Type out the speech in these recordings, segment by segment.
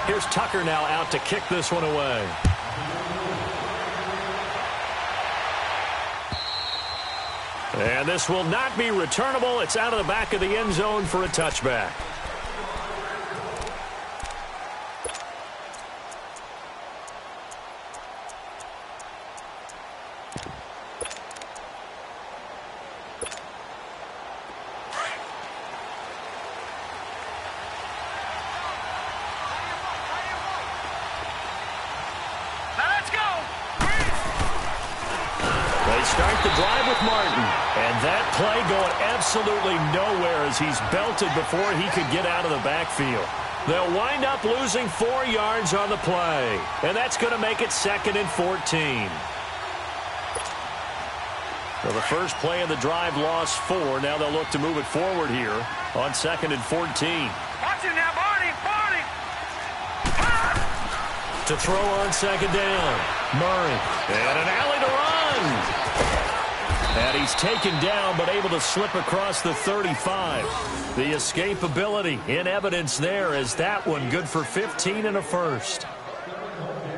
Here's Tucker now out to kick this one away. And this will not be returnable. It's out of the back of the end zone for a touchback. Start the drive with Martin. And that play going absolutely nowhere as he's belted before he could get out of the backfield. They'll wind up losing 4 yards on the play. And that's going to make it 2nd and 14. So the first play of the drive lost 4. Now they'll look to move it forward here on 2nd and 14. Watch it now, Barney. To throw on 2nd down. Murray. And an alley to run. And he's taken down but able to slip across the 35. The escapability in evidence there as that one good for 15 and a first.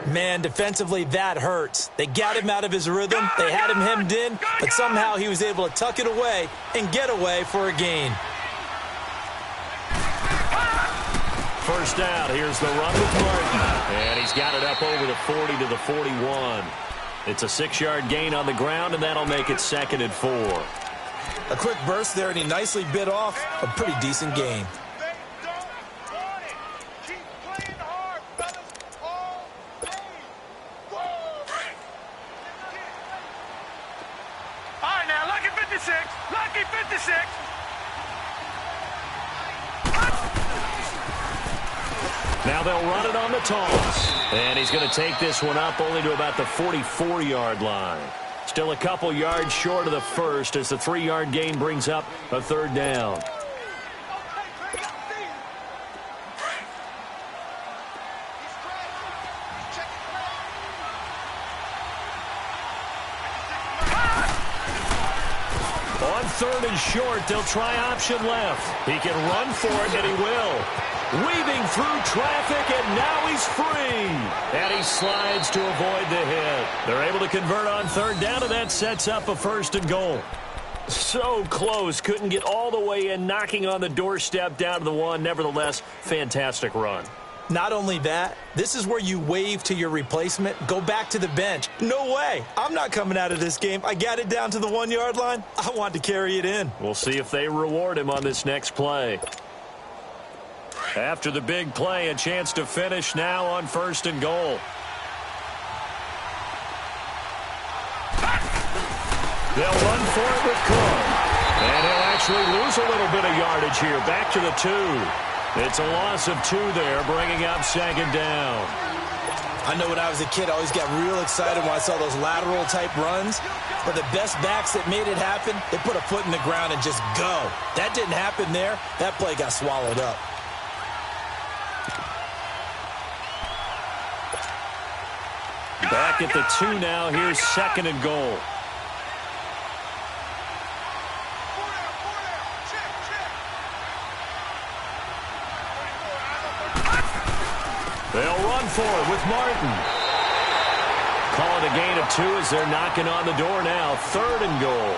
Man, defensively, that hurts. They got him out of his rhythm. They had him hemmed in, but somehow he was able to tuck it away and get away for a gain. First down, here's the run with Martin. And he's got it up over the 40 to the 41. It's a 6-yard gain on the ground, and that'll make it 2nd and 4. A quick burst there, and he nicely bit off a pretty decent gain. All right, now, lucky 56. Lucky 56. Now they'll run it on the toss. And he's going to take this one up only to about the 44-yard line. Still a couple yards short of the first as the 3-yard gain brings up a 3rd down. On 3rd and short, they'll try option left. He can run for it, and he will. Weaving through traffic, and now he's free. And he slides to avoid the hit. They're able to convert on 3rd down, and that sets up a 1st and goal. So close. Couldn't get all the way in, knocking on the doorstep down to the 1. Nevertheless, fantastic run. Not only that, this is where you wave to your replacement, go back to the bench. No way. I'm not coming out of this game. I got it down to the 1-yard line. I want to carry it in. We'll see if they reward him on this next play. After the big play, a chance to finish now on 1st and goal. They'll run for it with Cook. And he'll actually lose a little bit of yardage here. Back to the 2. It's a loss of 2 there, bringing up 2nd down. I know when I was a kid, I always got real excited when I saw those lateral-type runs. But the best backs that made it happen, they put a foot in the ground and just go. That didn't happen there. That play got swallowed up. Back at the 2 now. Here's 2nd and goal. They'll run for it with Martin. Call it a gain of 2 as they're knocking on the door now. 3rd and goal.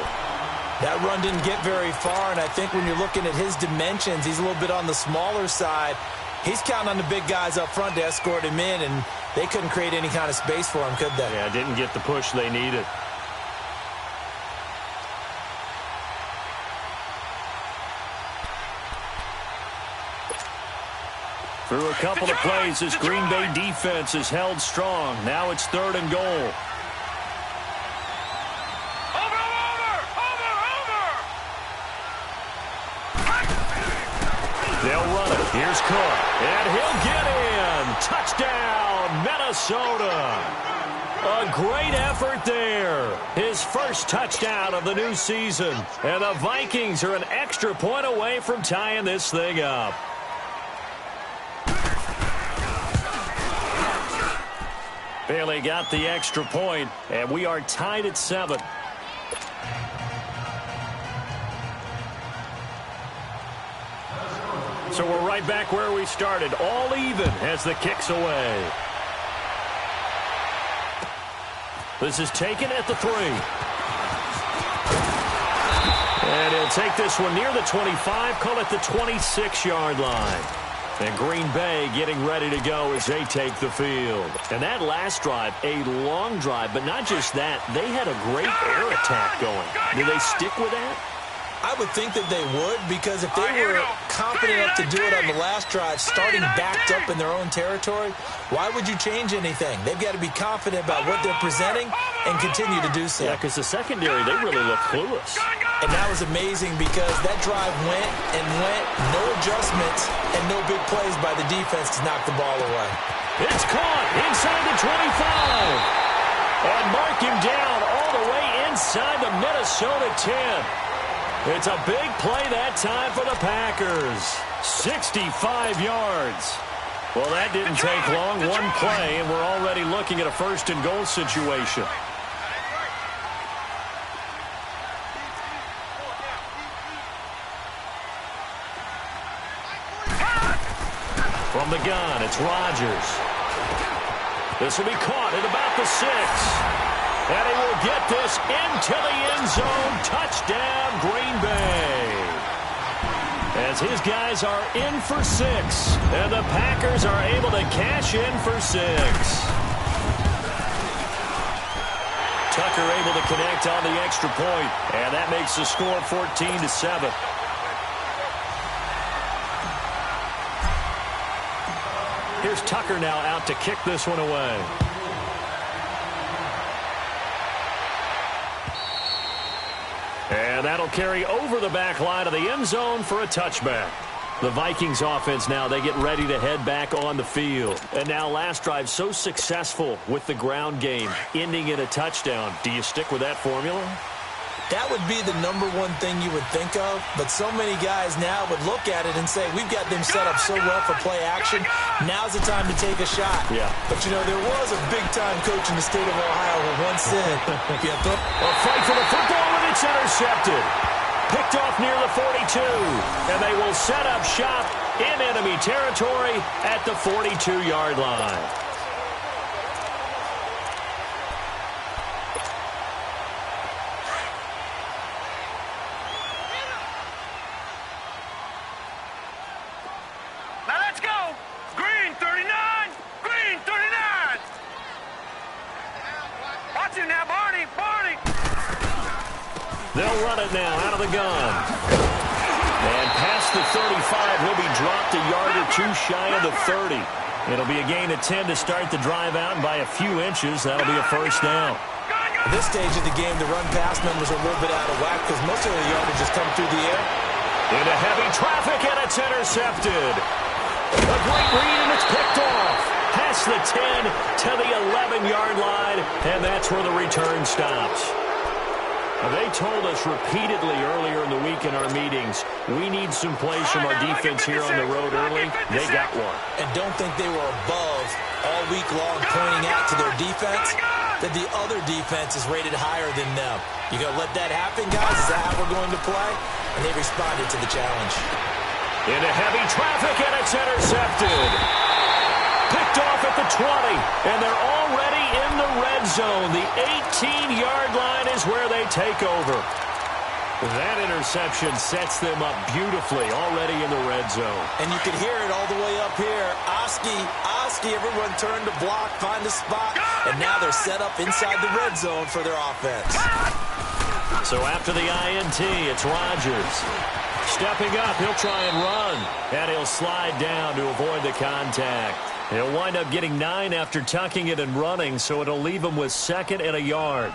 That run didn't get very far, and I think when you're looking at his dimensions, he's a little bit on the smaller side. He's counting on the big guys up front to escort him in, and they couldn't create any kind of space for him, could they? Yeah, didn't get the push they needed. Through a couple of plays, this Green Bay defense is held strong. Now it's 3rd and goal. They'll run it. Here's Cook. And he'll get in. Touchdown, Minnesota. A great effort there. His first touchdown of the new season. And the Vikings are an extra point away from tying this thing up. Bailey got the extra point, and we are tied at 7. So we're right back where we started, all even as the kick's away. This is taken at the 3. And he'll take this one near the 25, call it the 26-yard line. And Green Bay getting ready to go as they take the field. And that last drive, a long drive, but not just that. They had a great air attack going. Do they stick with that? I would think that they would, because if they were confident enough to do it on the last drive, starting backed up in their own territory, why would you change anything? They've got to be confident about what they're presenting and continue to do so. Yeah, because the secondary, they really look clueless. And that was amazing because that drive went and went, no adjustments and no big plays by the defense to knock the ball away. It's caught inside the 25. And mark him down all the way inside the Minnesota 10. It's a big play that time for the Packers. 65 yards. Well, that didn't take long. One play, and we're already looking at a first-and-goal situation. From the gun, it's Rodgers. This will be caught at about the 6. And he will get this into the end zone. Touchdown, Green Bay. As his guys are in for 6. And the Packers are able to cash in for 6. Tucker able to connect on the extra point. And that makes the score 14-7. Here's Tucker now out to kick this one away. And that'll carry over the back line of the end zone for a touchback. The Vikings offense now, they get ready to head back on the field. And now last drive so successful with the ground game, ending in a touchdown. Do you stick with that formula? That would be the number one thing you would think of, but so many guys now would look at it and say, we've got them set up so well for play action, now's the time to take a shot. Yeah. But, you know, there was a big-time coach in the state of Ohio who once said, a fight for the football, and it's intercepted. Picked off near the 42, and they will set up shop in enemy territory at the 42-yard line. They'll run it now out of the gun. And past the 35, he'll be dropped a yard or two shy of the 30. It'll be a gain of 10 to start the drive out, and by a few inches, that'll be a first down. At this stage of the game, the run-pass numbers are a little bit out of whack because most of the yardage has come through the air. Into heavy traffic, and it's intercepted. A great read, and it's picked off. Past the 10 to the 11-yard line, and that's where the return stops. They told us repeatedly earlier in the week in our meetings, we need some plays from our defense here on the road early. They got one. And don't think they were above all week long pointing out to their defense that the other defense is rated higher than them. You going to let that happen, guys? Is that how we're going to play? And they responded to the challenge. Into heavy traffic, and it's intercepted. Picked off at the 20, and they're already in the red zone. The 18-yard line is where they take over. That interception sets them up beautifully already in the red zone. And you can hear it all the way up here. Oski, everyone turned to block, find a spot, and now they're set up inside the red zone for their offense. So after the INT, it's Rodgers. Stepping up, he'll try and run, and he'll slide down to avoid the contact. He'll wind up getting 9 after tucking it and running, so it'll leave him with 2nd and a yard.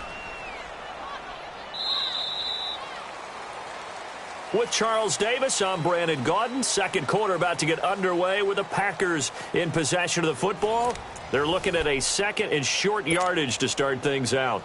With Charles Davis, I'm Brandon Gaudin. Second quarter about to get underway with the Packers in possession of the football. They're looking at a 2nd and short yardage to start things out.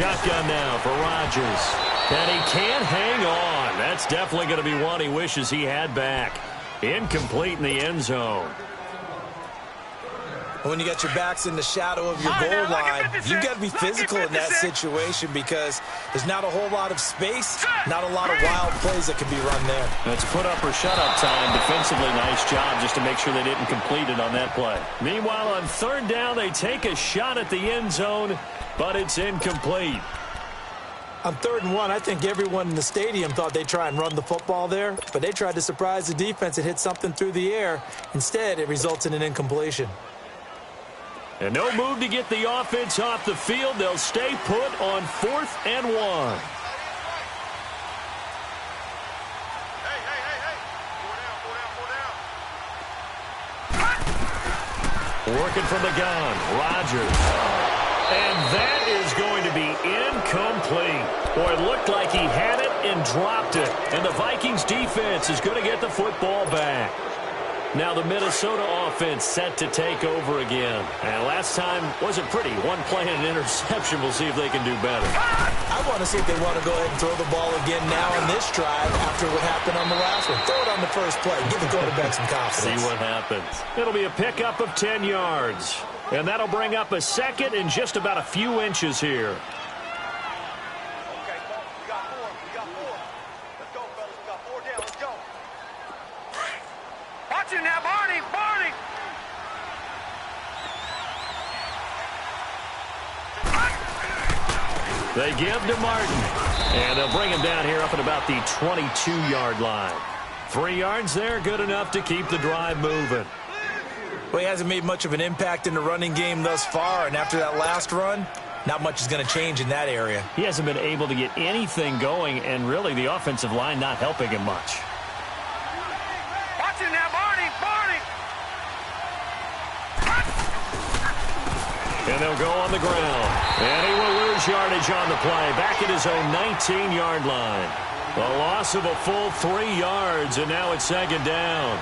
Shotgun now for Rodgers. And he can't hang on. That's definitely going to be one he wishes he had back. Incomplete in the end zone. When you got your backs in the shadow of your goal line, you've got to be physical in that situation because there's not a whole lot of space, not a lot of wild plays that can be run there. That's put up or shut up time. Defensively, nice job just to make sure they didn't complete it on that play. Meanwhile, on third down, they take a shot at the end zone, but it's incomplete. On 3rd and 1, I think everyone in the stadium thought they'd try and run the football there, but they tried to surprise the defense and hit something through the air. Instead, it results in an incompletion. And no move to get the offense off the field. They'll stay put on 4th and 1. Working from the gun, Rodgers. And that is going to be incomplete. Boy, it looked like he had it and dropped it. And the Vikings defense is going to get the football back. Now the Minnesota offense set to take over again. And last time wasn't pretty. One play and an interception. We'll see if they can do better. I want to see if they want to go ahead and throw the ball again now on this drive after what happened on the last one. Throw it on the first play. Give the quarterback some confidence. See what happens. It'll be a pickup of 10 yards. And that'll bring up a second and just about a few inches here. Now, Barney! They give to Martin. And they'll bring him down here up at about the 22-yard line. 3 yards there, good enough to keep the drive moving. Well, he hasn't made much of an impact in the running game thus far, and after that last run, not much is going to change in that area. He hasn't been able to get anything going, and really the offensive line not helping him much. Watch it now, Barney! And they'll go on the ground. And he will lose yardage on the play. Back at his own 19-yard line. A loss of a full 3 yards, and now it's 2nd down.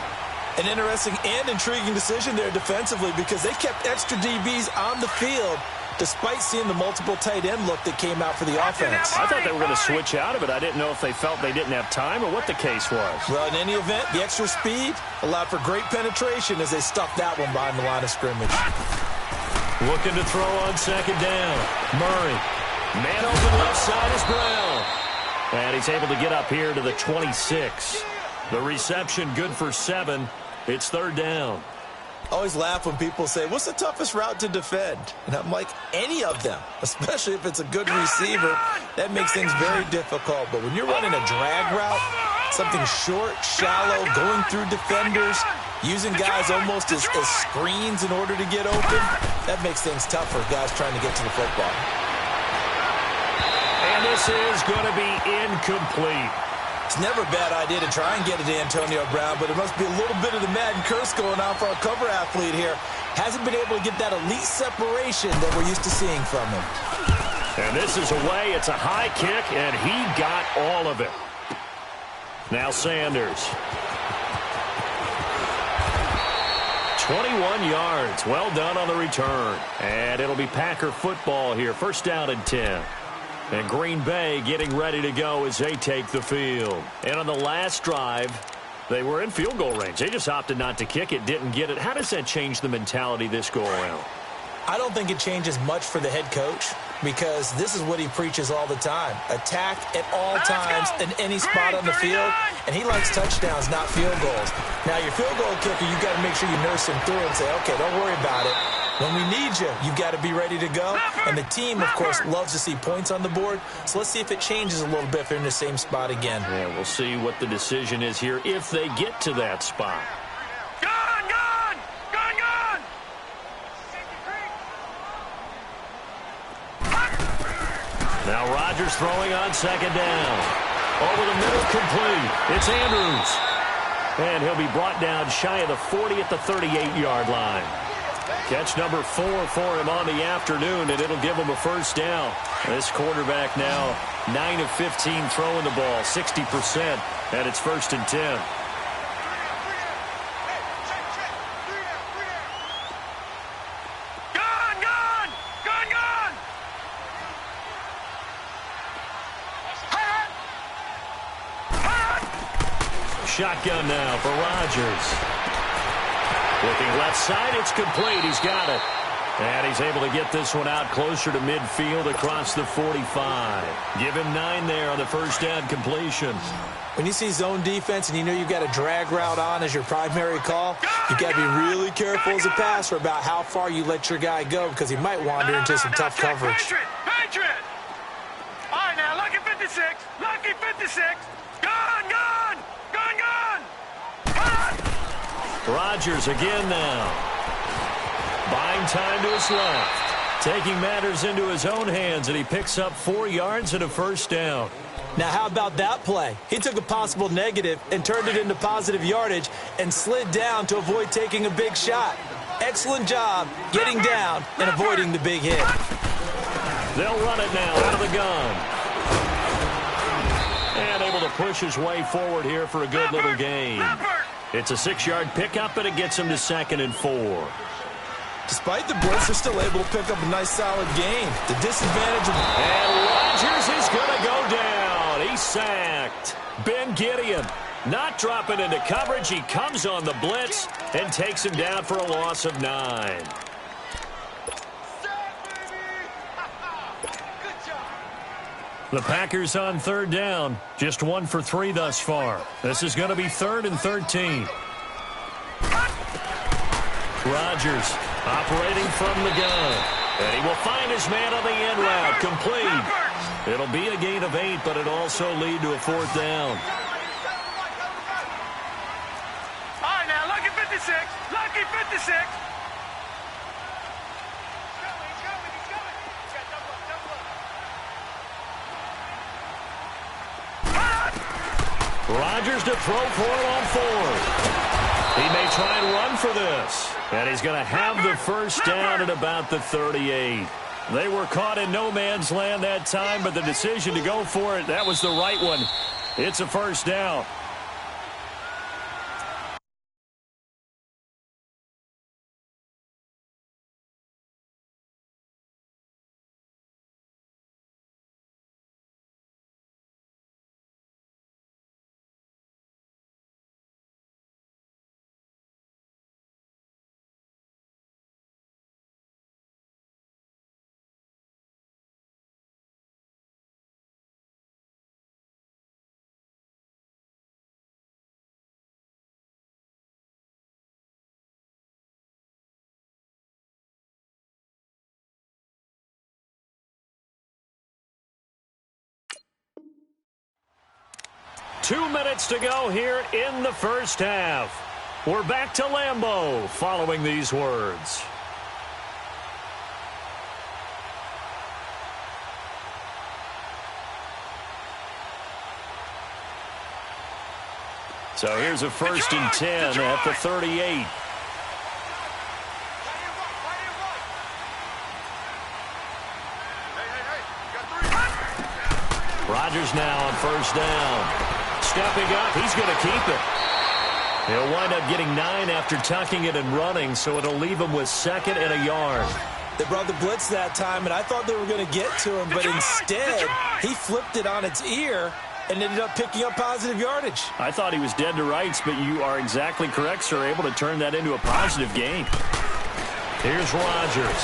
An interesting and intriguing decision there defensively because they kept extra DBs on the field despite seeing the multiple tight end look that came out for the offense. I thought they were going to switch out of it. I didn't know if they felt they didn't have time or what the case was. Well, in any event, the extra speed allowed for great penetration as they stuffed that one behind the line of scrimmage. Looking to throw on 2nd down. Murray. Man open left side is Brown. And he's able to get up here to the 26. The reception good for 7. It's 3rd down. I always laugh when people say, what's the toughest route to defend? And I'm like, any of them, especially if it's a good receiver. That makes things very difficult. But when you're running a drag route, something short, shallow, going through defenders, using guys almost as screens in order to get open, that makes things tough for guys trying to get to the football. And this is going to be incomplete. It's never a bad idea to try and get it to Antonio Brown, but it must be a little bit of the Madden curse going on for our cover athlete here. Hasn't been able to get that elite separation that we're used to seeing from him. And this is away. It's a high kick, and he got all of it. Now Sanders. 21 yards. Well done on the return. And it'll be Packer football here. 1st down and 10. And Green Bay getting ready to go as they take the field. And on the last drive, they were in field goal range. They just opted not to kick it, didn't get it. How does that change the mentality this go-around? I don't think it changes much for the head coach because this is what he preaches all the time. Attack at all times in any spot on the field, and he likes touchdowns, not field goals. Now, your field goal kicker, you've got to make sure you nurse him through and say, okay, don't worry about it. When we need you, you've got to be ready to go. And the team, of course, loves to see points on the board. So let's see if it changes a little bit if they're in the same spot again. Yeah, we'll see what the decision is here if they get to that spot. Now Rodgers throwing on 2nd down. Over the middle, complete. It's Andrews. And he'll be brought down shy of the 40 at the 38-yard line. Catch number 4 for him on the afternoon, and it'll give him a 1st down. This quarterback now 9 of 15 throwing the ball, 60%, and it's 1st and 10. shotgun now for Rodgers. Looking left side, it's complete. He's got it. And he's able to get this one out closer to midfield across the 45. Give him 9 there on the first down completion. When you see zone defense and you know you've got a drag route on as your primary call, you've got to be really careful as a passer about how far you let your guy go because he might wander into some tough coverage. Patriot! All right, now, lucky 56. Lucky 56. Gone! Rodgers again now. Buying time to his left. Taking matters into his own hands, and he picks up 4 yards and a first down. Now, how about that play? He took a possible negative and turned it into positive yardage and slid down to avoid taking a big shot. Excellent job getting down and avoiding the big hit. They'll run it now out of the gun. And able to push his way forward here for a good little gain. It's a 6-yard pickup, and it gets him to 2nd and 4. Despite the blitz, they're still able to pick up a nice, solid gain. The disadvantage of... And Rodgers is going to go down. He's sacked. Ben Gideon not dropping into coverage. He comes on the blitz and takes him down for a loss of 9. The Packers on 3rd down. Just 1 for 3 thus far. This is going to be 3rd and 13. Rodgers operating from the gun. And he will find his man on the end route. Complete. It'll be a gain of 8, but it'll also lead to a 4th down. All right, now, lucky 56. Lucky 56. Rodgers to throw for it on 4th. He may try and run for this. And he's going to have the first down at about the 38. They were caught in no man's land that time, but the decision to go for it, that was the right one. It's a first down. Two minutes to go here in the first half. We're back to Lambeau following these words. So here's a 1st and 10 at the 38. Rodgers now on 1st down. Stepping up, he's going to keep it. He'll wind up getting 9 after tucking it and running, so it'll leave him with 2nd and a yard. They brought the blitz that time, and I thought they were going to get to him, but instead, he flipped it on its ear and ended up picking up positive yardage. I thought he was dead to rights, but you are exactly correct, sir, able to turn that into a positive gain. Here's Rodgers.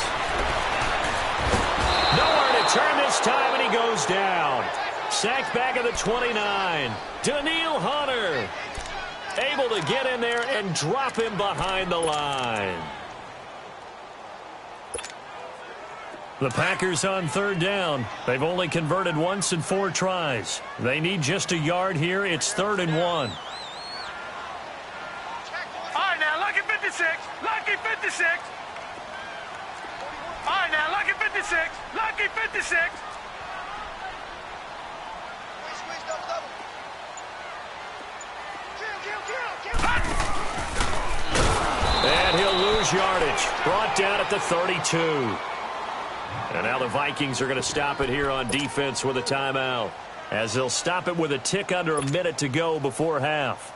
Nowhere to turn this time, and he goes down. Sacked back at the 29. Daniil Hunter able to get in there and drop him behind the line. The Packers on 3rd down. They've only converted once in 4 tries. They need just a yard here. It's 3rd and 1. All right, now, lucky 56. Lucky 56. All right, now, lucky 56. Lucky 56. And he'll lose yardage. Brought down at the 32. And now the Vikings are going to stop it here on defense with a timeout, as they'll stop it with a tick under a minute to go before half.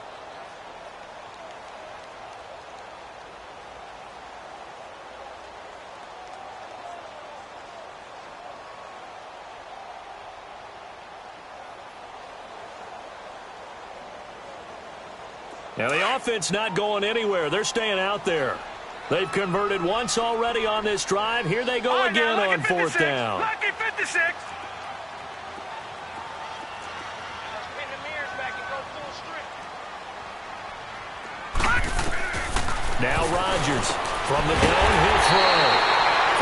Now the offense not going anywhere. They're staying out there. They've converted once already on this drive. Here they go again on fourth down. Lucky 56. Now Rodgers from the gun, he'll throw.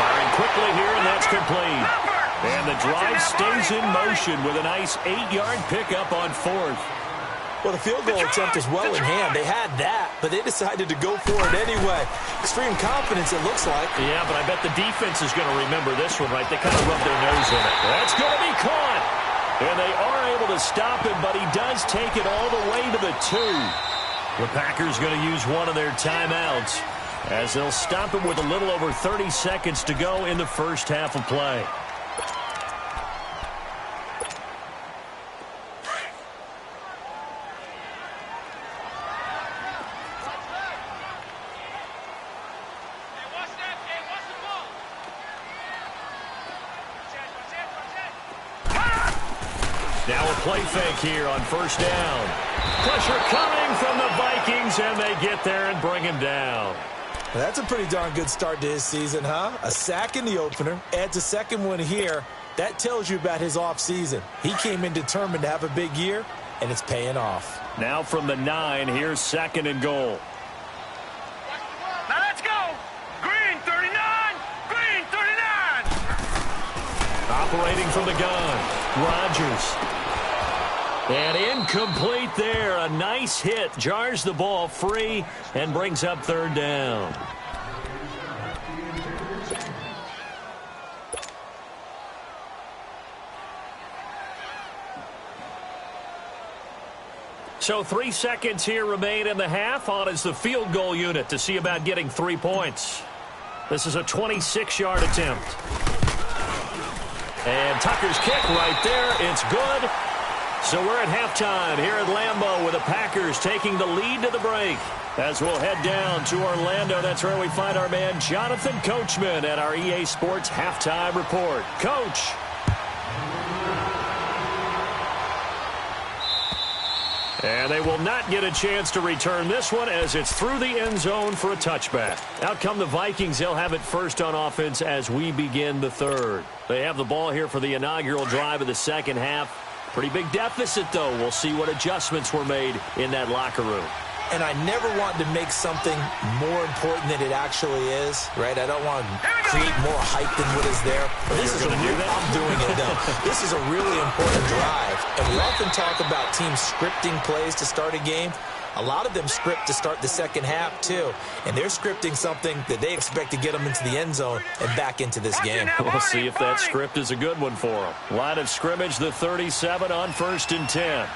Firing quickly here, and that's complete. And the drive stays in motion with a nice 8-yard pickup on fourth. Well, the field goal attempt was well in hand. They had that, but they decided to go for it anyway. Extreme confidence, it looks like. Yeah, but I bet the defense is going to remember this one, right? They kind of rubbed their nose in it. That's going to be caught. And they are able to stop him, but he does take it all the way to the 2. The Packers going to use one of their timeouts as they'll stop him with a little over 30 seconds to go in the first half of play. Now a play fake here on first down. Pressure coming from the Vikings, and they get there and bring him down. Well, that's a pretty darn good start to his season, huh? A sack in the opener, adds a second one here. That tells you about his offseason. He came in determined to have a big year, and it's paying off. Now from the 9, here's 2nd and goal. Now let's go. Green 39. Green 39. Operating from the gun, Rodgers. And incomplete there. A nice hit. Jars the ball free and brings up 3rd down. So 3 seconds here remain in the half. On is the field goal unit to see about getting 3 points. This is a 26-yard attempt. And Tucker's kick right there. It's good. So we're at halftime here at Lambeau with the Packers taking the lead to the break. As we'll head down to Orlando, that's where we find our man Jonathan Coachman at our EA Sports Halftime Report. Coach. And they will not get a chance to return this one as it's through the end zone for a touchback. Out come the Vikings. They'll have it first on offense as we begin the 3rd. They have the ball here for the inaugural drive of the second half. Pretty big deficit, though. We'll see what adjustments were made in that locker room. And I never want to make something more important than it actually is, right? I don't want to create more hype than what is there. This is I'm doing it, though. This is a really important drive. And we often talk about teams scripting plays to start a game. A lot of them script to start the second half, too. And they're scripting something that they expect to get them into the end zone and back into this game. We'll see if that script is a good one for them. Line of scrimmage, the 37 on 1st and 10.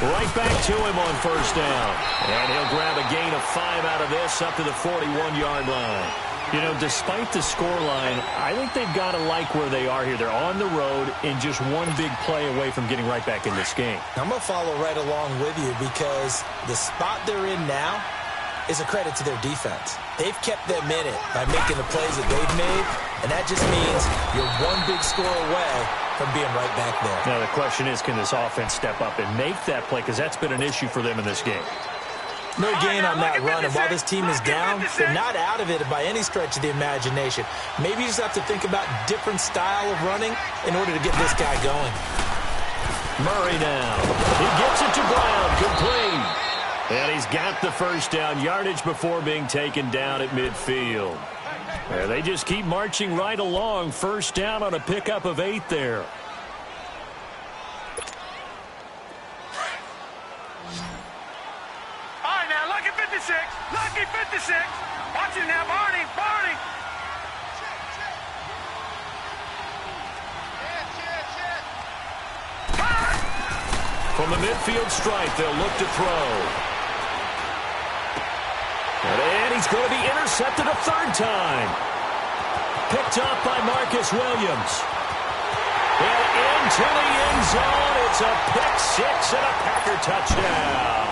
Right back to him on first down. And he'll grab a gain of 5 out of this up to the 41-yard line. You know, despite the scoreline, I think they've got to like where they are here. They're on the road and just one big play away from getting right back in this game. I'm going to follow right along with you because the spot they're in now is a credit to their defense. They've kept them in it by making the plays that they've made, and that just means you're one big score away from being right back there. Now the question is, can this offense step up and make that play? Because that's been an issue for them in this game. No gain on that run, and while this team is down, they're not out of it by any stretch of the imagination. Maybe you just have to think about different style of running in order to get this guy going. Murray now. He gets it to Brown, complete. And he's got the first down, yardage before being taken down at midfield. And they just keep marching right along. First down on a pickup of 8 there. Lucky 56. Watch it now, Barney. Barney. From the midfield stripe, they'll look to throw. And he's going to be intercepted a 3rd time. Picked up by Marcus Williams. And into the end zone. It's a pick 6 and a Packer touchdown.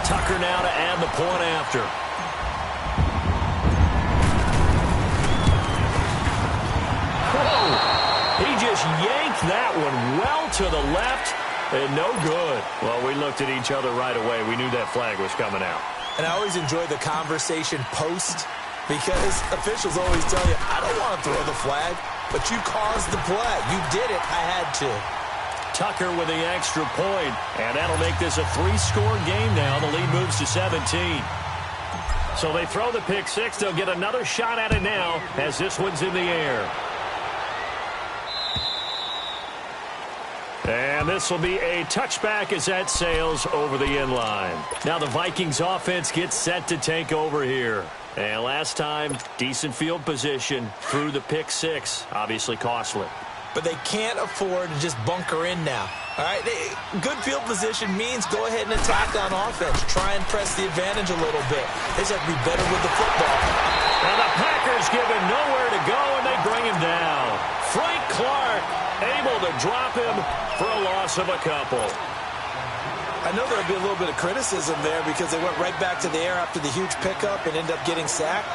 Tucker now to add the point after. Whoa! He just yanked that one well to the left, and no good. Well, we looked at each other right away. We knew that flag was coming out. And I always enjoy the conversation post because officials always tell you, I don't want to throw the flag, but you caused the play. You did it. I had to. Tucker with the extra point, and that'll make this a 3-score game now. The lead moves to 17. So they throw the pick six. They'll get another shot at it now as this one's in the air. And this will be a touchback as that sails over the end line. Now the Vikings offense gets set to take over here. And last time, decent field position through the pick six. Obviously costly. But they can't afford to just bunker in now. All right, good field position means go ahead and attack on offense. Try and press the advantage a little bit. They just have to be better with the football. And the Packers give him nowhere to go, and they bring him down. Frank Clark able to drop him for a loss of a couple. I know there'll be a little bit of criticism there because they went right back to the air after the huge pickup and ended up getting sacked.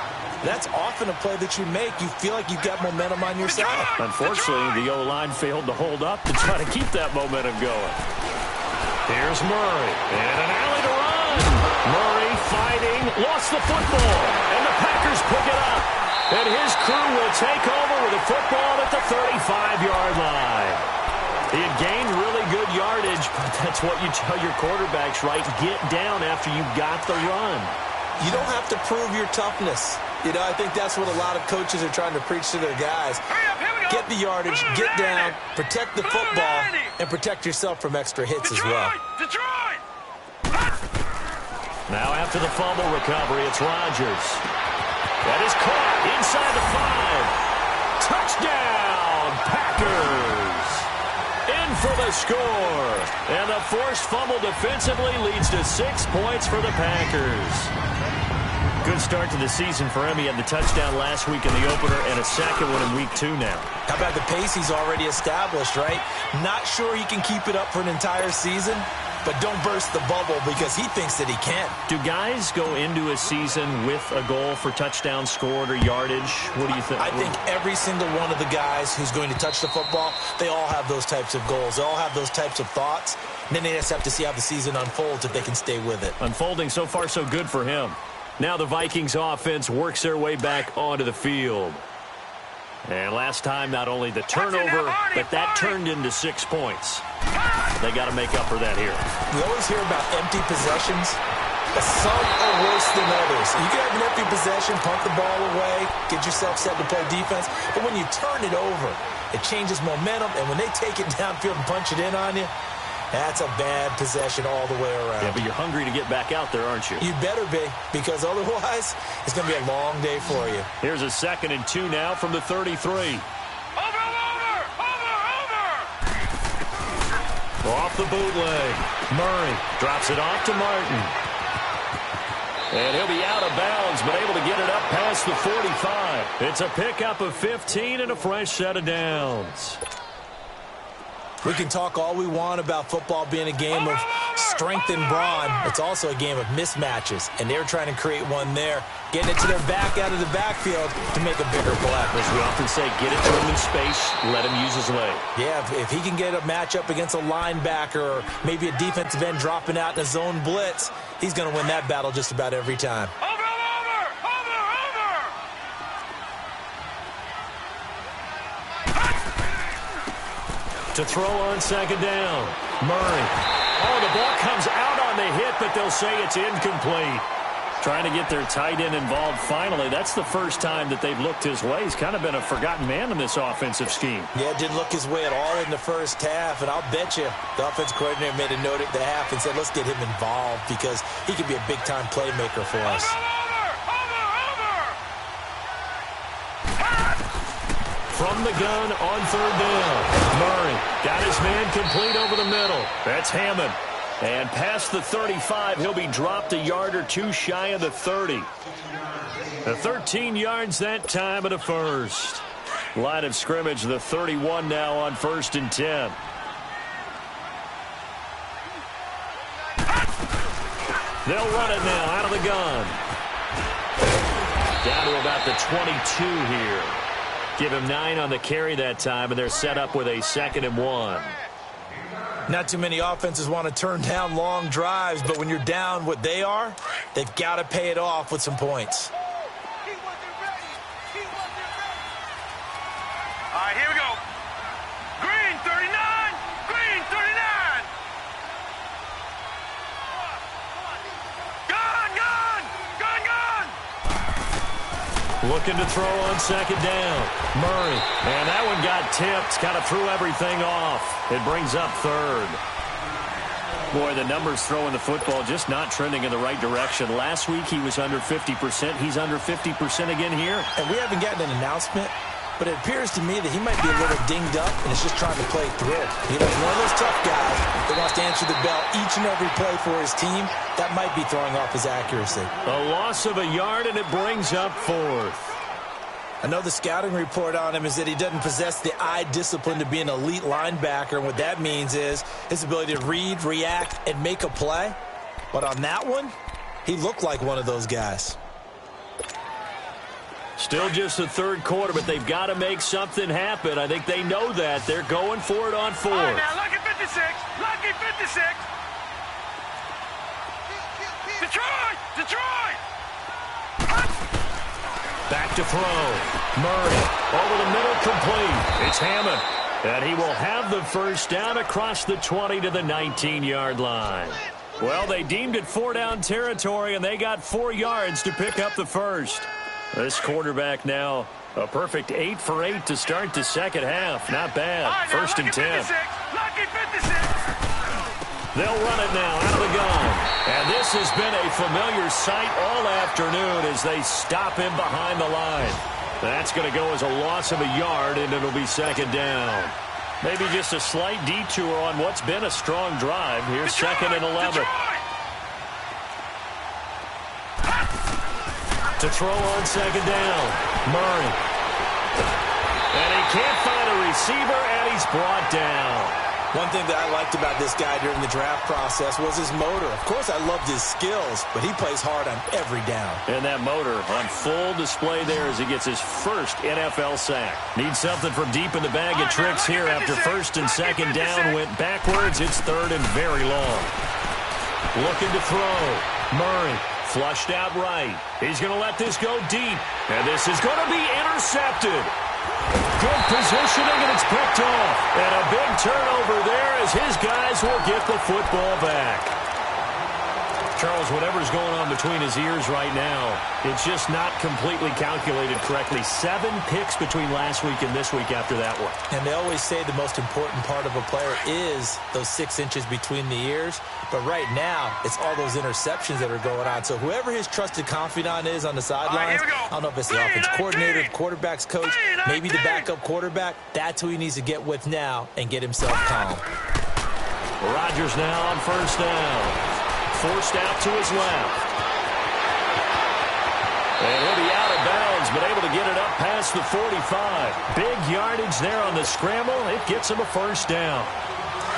That's often a play that you make. You feel like you've got momentum on your side. Unfortunately, the O-line failed to hold up to try to keep that momentum going. Here's Murray, and an alley to run. Murray fighting, lost the football, and the Packers pick it up. And his crew will take over with a football at the 35-yard line. He had gained really good yardage, but that's what you tell your quarterbacks, right? Get down after you got the run. You don't have to prove your toughness. You know, I think that's what a lot of coaches are trying to preach to their guys. Get the yardage, get down, protect the football, and protect yourself from extra hits as well. Now after the fumble recovery, it's Rodgers. That is caught inside the 5. Touchdown, Packers. In for the score. And the forced fumble defensively leads to 6 points for the Packers. Good start to the season for him. He had the touchdown last week in the opener and a second one in week 2 now. How about the pace he's already established, right? Not sure he can keep it up for an entire season, but don't burst the bubble because he thinks that he can. Do guys go into a season with a goal for touchdowns scored or yardage? What do you think? I think every single one of the guys who's going to touch the football, they all have those types of goals. They all have those types of thoughts. And then they just have to see how the season unfolds if they can stay with it. Unfolding so far so good for him. Now the Vikings offense works their way back onto the field. And last time, not only the turnover, but that turned into 6 points. They got to make up for that here. We always hear about empty possessions, but some are worse than others. You can have an empty possession, punt the ball away, get yourself set to play defense, but when you turn it over, it changes momentum, and when they take it downfield and punch it in on you, that's a bad possession all the way around. Yeah, but you're hungry to get back out there, aren't you? You better be, because otherwise, it's going to be a long day for you. Here's a 2nd and 2 now from the 33. Off the bootleg. Murray drops it off to Martin. And he'll be out of bounds, but able to get it up past the 45. It's a pickup of 15 and a fresh set of downs. We can talk all we want about football being a game of strength and brawn. It's also a game of mismatches, and they're trying to create one there, getting it to their back out of the backfield to make a bigger play. As we often say, get it to him in space, let him use his leg. Yeah, if he can get a matchup against a linebacker or maybe a defensive end dropping out in a zone blitz, he's going to win that battle just about every time. To throw on 2nd down. Murray. Oh, the ball comes out on the hit, but they'll say it's incomplete. Trying to get their tight end involved finally. That's the first time that they've looked his way. He's kind of been a forgotten man in this offensive scheme. Yeah, didn't look his way at all in the first half, and I'll bet you the offensive coordinator made a note at the half and said, let's get him involved because he could be a big-time playmaker for us. From the gun on 3rd down. Murray got his man complete over the middle. That's Hammond. And past the 35, he'll be dropped a yard or 2 shy of the 30. The 13 yards that time of the first. Line of scrimmage, the 31 now on 1st and 10. They'll run it now out of the gun. Down to about the 22 here. Give him 9 on the carry that time, and they're set up with a 2nd and 1. Not too many offenses want to turn down long drives, but when you're down what they are, they've got to pay it off with some points. All right, here we go. Green 39. Green 39. Gun, gun. Gun, gun. Looking to throw on second down. Murray. And that one got tipped. Kind of threw everything off. It brings up third. Boy, the numbers throwing the football just not trending in the right direction. Last week he was under 50%. He's under 50% again here. And we haven't gotten an announcement, but it appears to me that he might be a little dinged up and is just trying to play through. He's one of those tough guys that wants to answer the bell each and every play for his team. That might be throwing off his accuracy. A loss of a yard, and it brings up fourth. I know the scouting report on him is that he doesn't possess the eye discipline to be an elite linebacker. And what that means is his ability to read, react, and make a play. But on that one, he looked like one of those guys. Still just the third quarter, but they've got to make something happen. I think they know that. They're going for it on fourth. All right, now, lucky 56. Lucky 56. Detroit! Detroit! Back to throw. Murray over the middle, complete. It's Hammond. And he will have the first down across the 20 to the 19-yard line. Well, they deemed it 4-down territory, and they got 4 yards to pick up the first. This quarterback now a perfect 8 for 8 to start the second half. Not bad. Right, first and 10. Lucky 56. They'll run it now out of the gun. And this has been a familiar sight all afternoon as they stop him behind the line. That's going to go as a loss of a yard, and it'll be second down. Maybe just a slight detour on what's been a strong drive. Here's second and 11. To throw on second down. Murray. And he can't find a receiver, and he's brought down. One thing that I liked about this guy during the draft process was his motor. Of course, I loved his skills, but he plays hard on every down. And that motor on full display there as he gets his first NFL sack. Needs something from deep in the bag of tricks here after first and second down went backwards. It's third and very long. Looking to throw. Murray flushed out right. He's going to let this go deep. And this is going to be intercepted. Good positioning, and it's picked off. And a big turnover there as his guys will get the football back. Charles, whatever's going on between his ears right now, it's just not completely calculated correctly. 7 picks between last week and this week after that one. And they always say the most important part of a player is those 6 inches between the ears. But right now, it's all those interceptions that are going on. So whoever his trusted confidant is on the sidelines, I don't know if it's the offense coordinator, the quarterback's coach, maybe the backup quarterback, that's who he needs to get with now and get himself calm. Rodgers now on first down. Forced out to his left. And he'll be out of bounds, but able to get it up past the 45. Big yardage there on the scramble. It gets him a first down.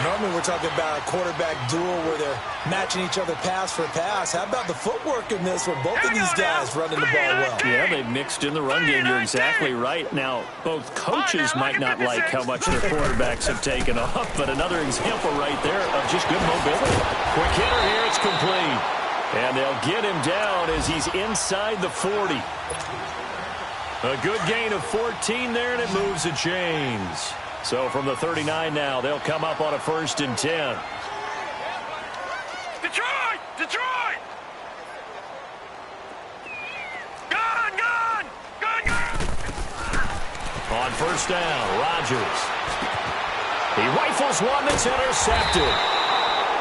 Normally we're talking about a quarterback duel where they're matching each other pass for pass. How about the footwork in this with both of these guys running the ball well? Yeah, they've mixed in the run game. You're exactly right. Now, both coaches might not like how much their quarterbacks have taken off, but another example right there of just good mobility. Quick hitter here, it's complete. And they'll get him down as he's inside the 40. A good gain of 14 there, and it moves the chains. So from the 39 now, they'll come up on a first and 10. Detroit! Detroit! Gun, gun! Gun, gun! On first down, Rodgers. He rifles one that's intercepted.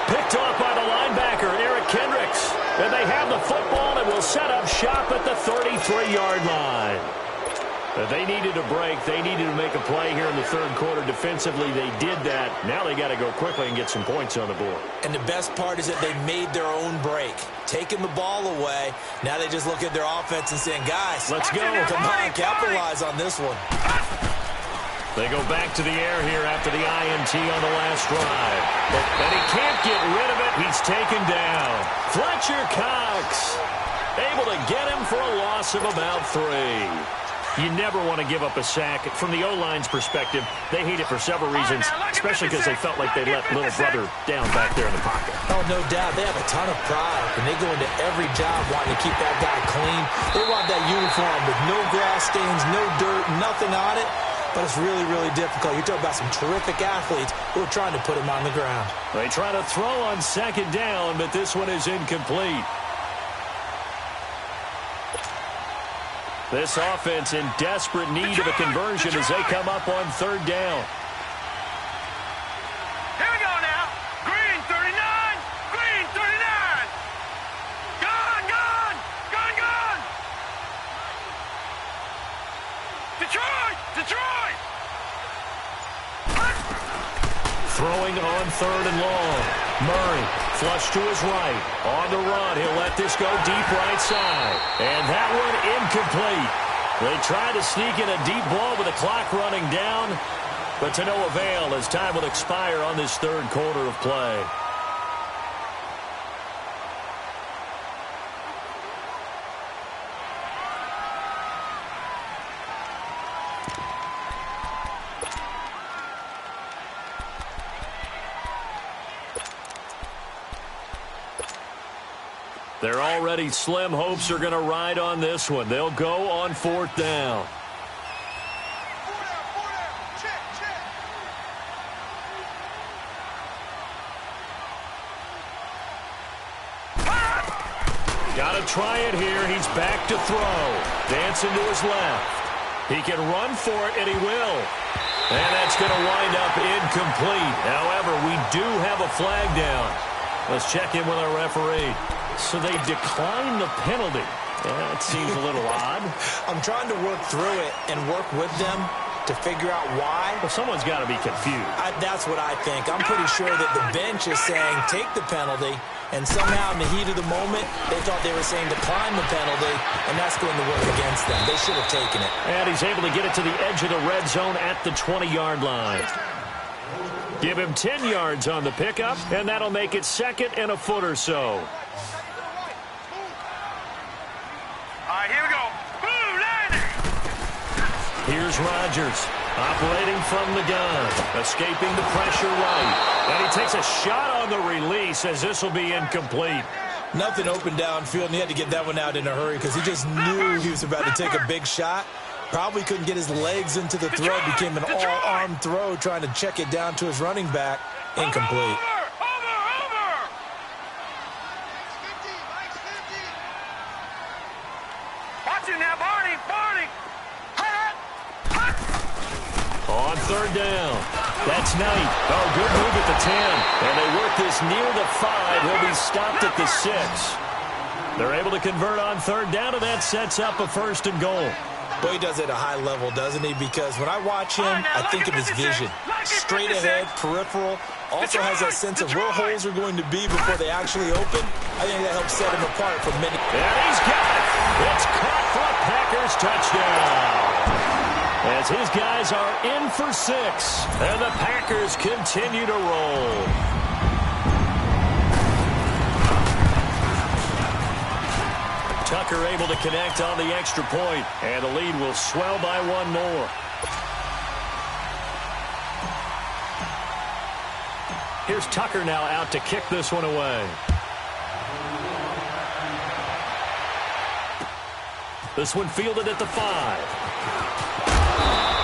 Picked off by the linebacker, Eric Kendricks. And they have the football and will set up shop at the 33-yard line. They needed a break. They needed to make a play here in the third quarter. Defensively, they did that. Now they got to go quickly and get some points on the board. And the best part is that they made their own break. Taking the ball away. Now they just look at their offense and saying, guys, let's go. Come on, capitalize on this one. They go back to the air here after the INT on the last drive. And he can't get rid of it. He's taken down. Fletcher Cox able to get him for a loss of about 3. You never want to give up a sack. From the O-line's perspective, they hate it for several reasons, especially because they felt like they let little brother down back there in the pocket. Oh, no doubt. They have a ton of pride, and they go into every job wanting to keep that guy clean. They want that uniform with no grass stains, no dirt, nothing on it. But it's really, really difficult. You're talking about some terrific athletes who are trying to put him on the ground. They try to throw on second down, but this one is incomplete. This offense in desperate need of a conversion as they come up on third down. Here we go now. Green 39. Green 39. Gone, gone. Gone, gone. Detroit. Detroit. Throwing on third and long. Murray, flush to his right. On the run, he'll let this go deep right side. And that one incomplete. They try to sneak in a deep ball with the clock running down, but to no avail as time will expire on this third quarter of play. Their already slim hopes are going to ride on this one. They'll go on fourth down. Got to try it here. He's back to throw. Dancing to his left. He can run for it, and he will. And that's going to wind up incomplete. However, we do have a flag down. Let's check in with our referee. So they decline the penalty. Yeah, it seems a little odd. I'm trying to work through it and work with them to figure out why. Well, someone's got to be confused. That's what I think. I'm pretty sure that the bench is saying take the penalty, and somehow in the heat of the moment, they thought they were saying decline the penalty, and that's going to work against them. They should have taken it. And he's able to get it to the edge of the red zone at the 20-yard line. Give him 10 yards on the pickup, and that'll make it second and a foot or so. All right, here we go. Boom, landing. Here's Rodgers, operating from the gun, escaping the pressure right. And he takes a shot on the release as this will be incomplete. Nothing open downfield, and he had to get that one out in a hurry because he just knew he was about to take a big shot. Probably couldn't get his legs into the throw. Became an all-arm throw trying to check it down to his running back. Incomplete. Now, Barney, Barney. On third down. That's Knight. Oh, good move at the 10. And they work this near the 5. He'll be stopped at the 6. They're able to convert on third down, and that sets up a first and goal. Boy, he does it at a high level, doesn't he? Because when I watch him, I think of his vision. Straight ahead, peripheral. Also has that sense of where holes are going to be before they actually open. I think that helps set him apart from many. And he's got it. It's caught for a Packers touchdown. As his guys are in for 6. And the Packers continue to roll. Tucker able to connect on the extra point, and the lead will swell by one more. Here's Tucker now out to kick this one away. This one fielded at the 5.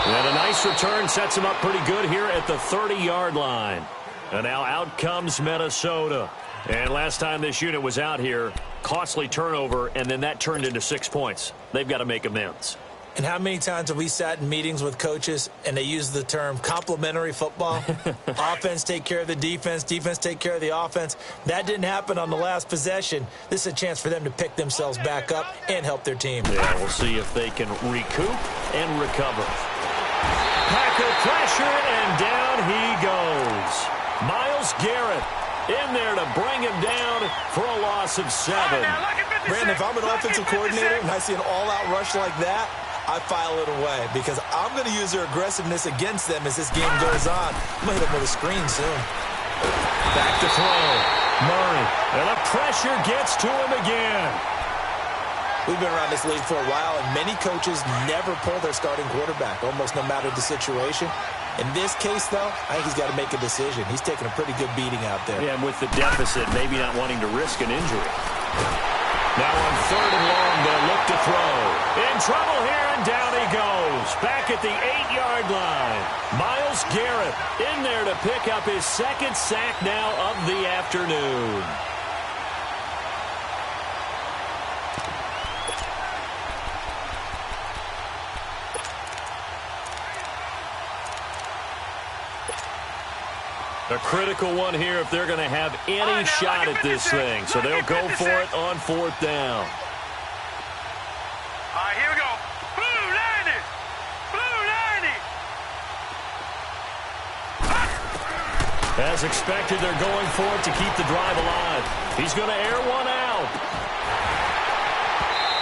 And a nice return sets him up pretty good here at the 30-yard line. And now out comes Minnesota. And last time this unit was out here, costly turnover, and then that turned into 6 points. They've got to make amends. And how many times have we sat in meetings with coaches and they use the term complementary football? Offense take care of the defense, defense take care of the offense. That didn't happen on the last possession. This is a chance for them to pick themselves back up and help their team. Yeah, we'll see if they can recoup and recover. Packer pressure, and down he goes. Myles Garrett in there to bring him down for a loss of 7. Brandon, if I'm an offensive coordinator and I see an all-out rush like that, I file it away because I'm going to use their aggressiveness against them as this game goes on. I'm going to hit them with a screen soon. Back to throw. Murray. And the pressure gets to him again. We've been around this league for a while, and many coaches never pull their starting quarterback, almost no matter the situation. In this case, though, I think he's got to make a decision. He's taking a pretty good beating out there. Yeah, and with the deficit, maybe not wanting to risk an injury. Now on 3rd and long, they'll look to throw. In trouble here, and down he goes. Back at the 8-yard line. Myles Garrett in there to pick up his 2nd sack now of the afternoon. A critical one here if they're going to have any shot at this thing. So they'll go for it on 4th down. All right, here we go. Blue 90. Blue 90. As expected, they're going for it to keep the drive alive. He's going to air one out.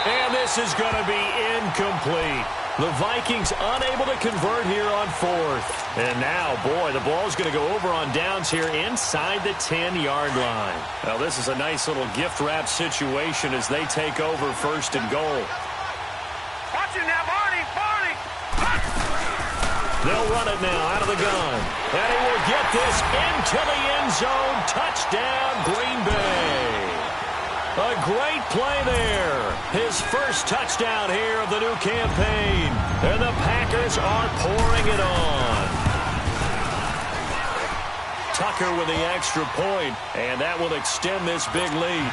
And this is going to be incomplete. The Vikings unable to convert here on 4th. And now, boy, the ball's going to go over on downs here inside the 10-yard line. Now, this is a nice little gift-wrap situation as they take over 1st and goal. Watch it now, Barney. Barney. They'll run it now out of the gun. And he will get this into the end zone. Touchdown, Green Bay. A great play there. His first touchdown here of the new campaign. And the Packers are pouring it on. Tucker with the extra point, and that will extend this big lead.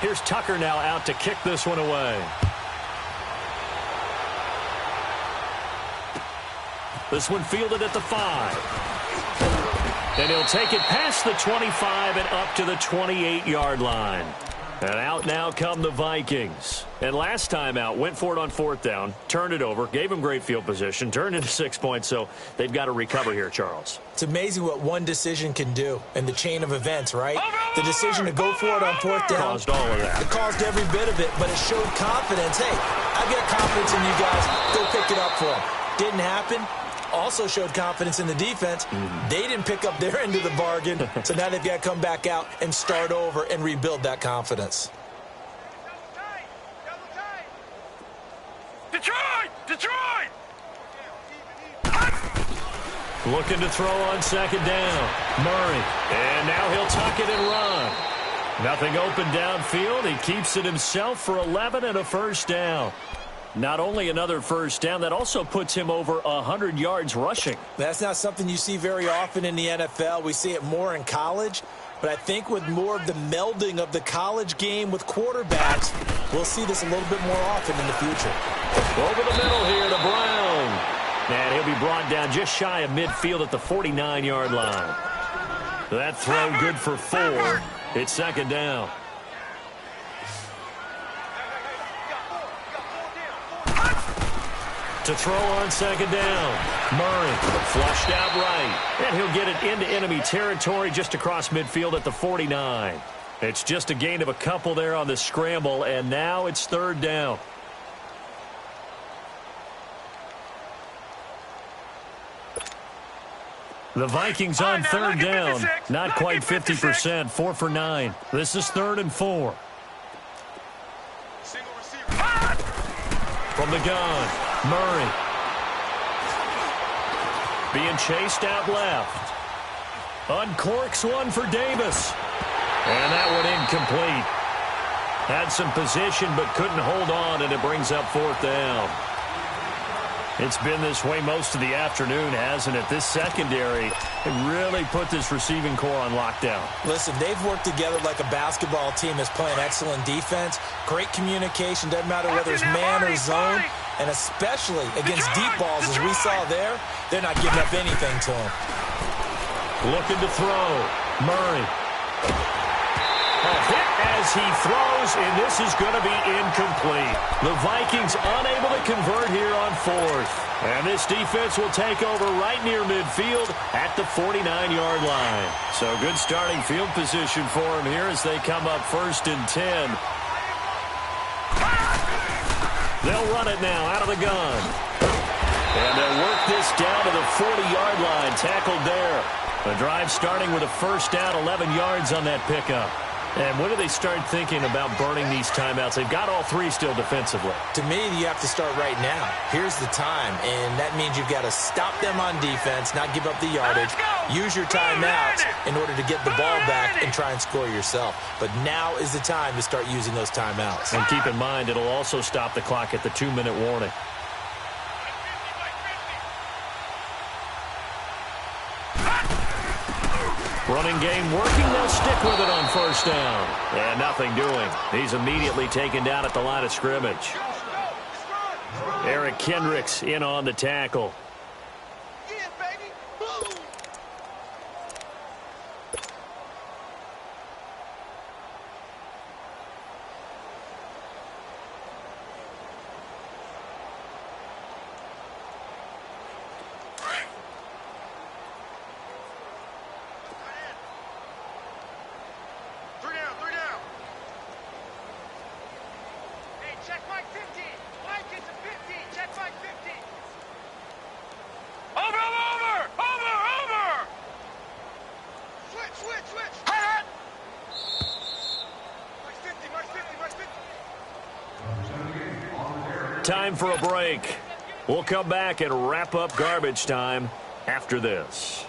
Here's Tucker now out to kick this one away. This one fielded at the 5. And he'll take it past the 25 and up to the 28-yard line. And out now come the Vikings. And last time out, went for it on 4th down, turned it over, gave him great field position, turned into 6 points, so they've got to recover here, Charles. It's amazing what one decision can do in the chain of events, right? The decision to go for it on 4th down. Caused all of that. It caused every bit of it, but it showed confidence. Hey, I've got confidence in you guys. Go pick it up for them. Didn't happen. Also showed confidence in the defense. They didn't pick up their end of the bargain, so now they've got to come back out and start over and rebuild that confidence. Detroit! Detroit! Looking to throw on 2nd down. Murray. And now he'll tuck it and run. Nothing open downfield. He keeps it himself for 11 and a 1st down. Not only another 1st down, that also puts him over 100 yards rushing. That's not something you see very often in the NFL. We see it more in college. But I think with more of the melding of the college game with quarterbacks, we'll see this a little bit more often in the future. Over the middle here to Brown. And he'll be brought down just shy of midfield at the 49-yard line. That throw good for 4. It's 2nd down. To throw on 2nd down. Murray flushed out right. And he'll get it into enemy territory just across midfield at the 49. It's just a gain of a couple there on the scramble, and now it's 3rd down. The Vikings on 3rd down. Not quite 50%. 4 for 9. This is 3rd and 4. From the gun. Murray. Being chased out left. Uncorks one for Davis. And that one incomplete. Had some position but couldn't hold on, and it brings up 4th down. It's been this way most of the afternoon, hasn't it? This secondary really put this receiving core on lockdown. Listen, they've worked together like a basketball team that's playing excellent defense. Great communication, doesn't matter whether it's man or zone. And especially against deep balls, as we saw there, they're not giving up anything to them. Looking to throw. Murray. A hit as he throws, and this is going to be incomplete. The Vikings unable to convert here on 4th. And this defense will take over right near midfield at the 49-yard line. So good starting field position for him here as they come up 1st and 10. They'll run it now out of the gun. And they'll work this down to the 40-yard line, tackled there. The drive starting with a first down, 11 yards on that pickup. And when do they start thinking about burning these timeouts? They've got all three still defensively. To me, you have to start right now. Here's the time, and that means you've got to stop them on defense, not give up the yardage, use your timeouts in order to get the ball back and try and score yourself. But now is the time to start using those timeouts. And keep in mind, it'll also stop the clock at the 2-minute warning. Running game working. They'll stick with it on first down. And nothing doing. He's immediately taken down at the line of scrimmage. Eric Kendricks in on the tackle. Time for a break. We'll come back and wrap up garbage time after this.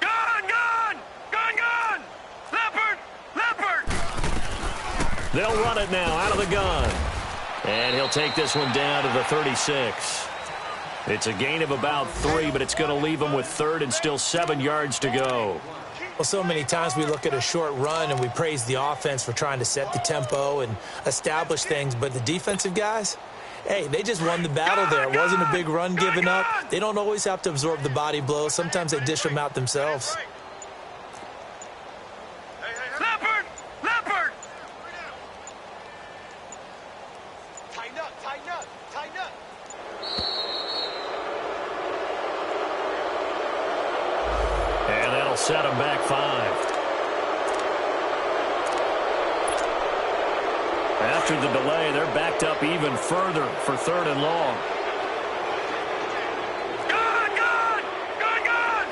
Gun! Gun! Gun! Gun! Leopard! Leopard! They'll run it now out of the gun. And he'll take this one down to the 36. It's a gain of about 3, but it's going to leave him with third and still 7 yards to go. Well, so many times we look at a short run and we praise the offense for trying to set the tempo and establish things, but the defensive guys, hey, they just won the battle there. It wasn't a big run given up. They don't always have to absorb the body blows. Sometimes they dish them out themselves. Leopard! Leopard! Tighten up! Tighten up! Tighten up! And that'll set him back 5. After the delay, they're backed up even further for 3rd and long. Gun! Gun! Gun! Gun!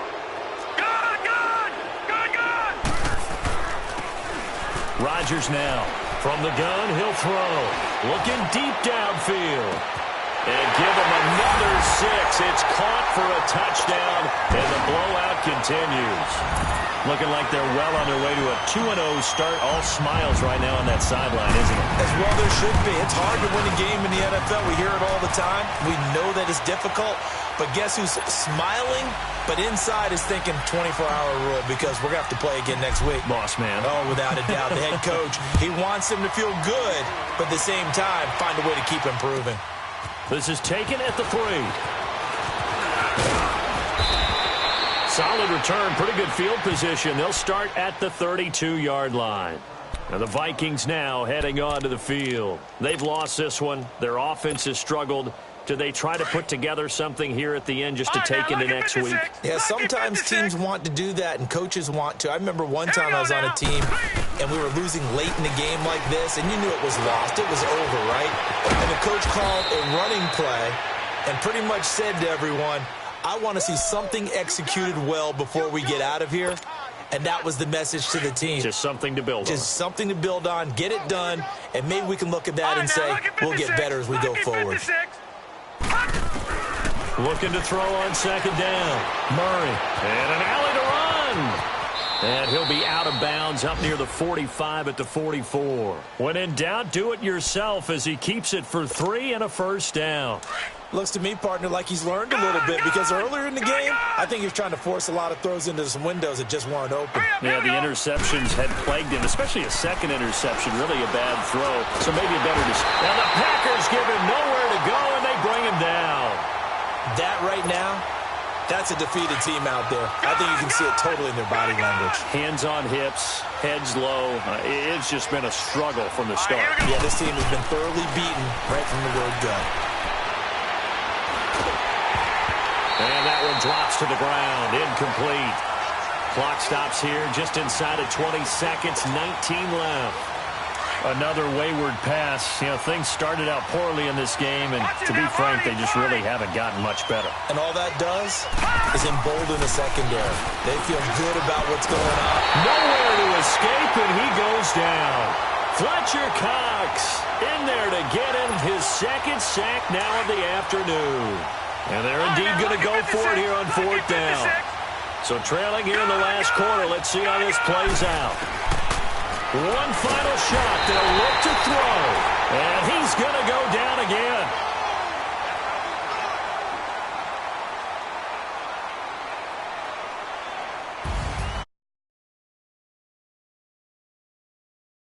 Gun! Gun! Gun! Gun! Rodgers now. From the gun, he'll throw. Looking deep downfield. And give him another 6. It's caught for a touchdown, and the blowout continues. Looking like they're well on their way to a 2-0 start. All smiles right now on that sideline, isn't it? As well there should be. It's hard to win a game in the NFL. We hear it all the time. We know that it's difficult. But guess who's smiling? But inside is thinking 24-hour rule because we're going to have to play again next week. Boss man. Oh, without a doubt. The head coach, he wants them to feel good, but at the same time, find a way to keep improving. This is taken at the 3. Solid return, pretty good field position. They'll start at the 32-yard line. Now the Vikings now heading on to the field. They've lost this one. Their offense has struggled. Do they try to put together something here at the end just to take into next week? Yeah, sometimes teams want to do that and coaches want to. I remember one time I was on a team and we were losing late in the game like this, and you knew it was lost. It was over, right? And the coach called a running play and pretty much said to everyone, I want to see something executed well before we get out of here. And that was the message to the team. Just something to build on. Just something to build on, get it done, and maybe we can look at that and say we'll get better as we go forward. Looking to throw on 2nd down. Murray. And an alley to run. And he'll be out of bounds up near the 45 at the 44. When in doubt, do it yourself as he keeps it for 3 and a first down. Looks to me, partner, like he's learned a little bit because earlier in the game, I think he was trying to force a lot of throws into some windows that just weren't open. Yeah, the interceptions had plagued him, especially a second interception, really a bad throw. So maybe a better decision. Now the Packers give him nowhere to go, and they bring him down. That right now, that's a defeated team out there. I think you can see it totally in their body language. Hands on hips, heads low. It's just been a struggle from the start. Yeah, this team has been thoroughly beaten right from the word go. And that one drops to the ground. Incomplete. Clock stops here just inside of 20 seconds. 19 left. Another wayward pass. You know, things started out poorly in this game, and to be frank, they just really haven't gotten much better. And all that does is embolden the secondary. They feel good about what's going on. Nowhere to escape, and he goes down. Fletcher Cox in there to get him his second sack now of the afternoon. And they're indeed going to go for it here on fourth down. So trailing here in the last quarter, let's see how this plays out. One final shot. They'll look to throw. And he's going to go down again.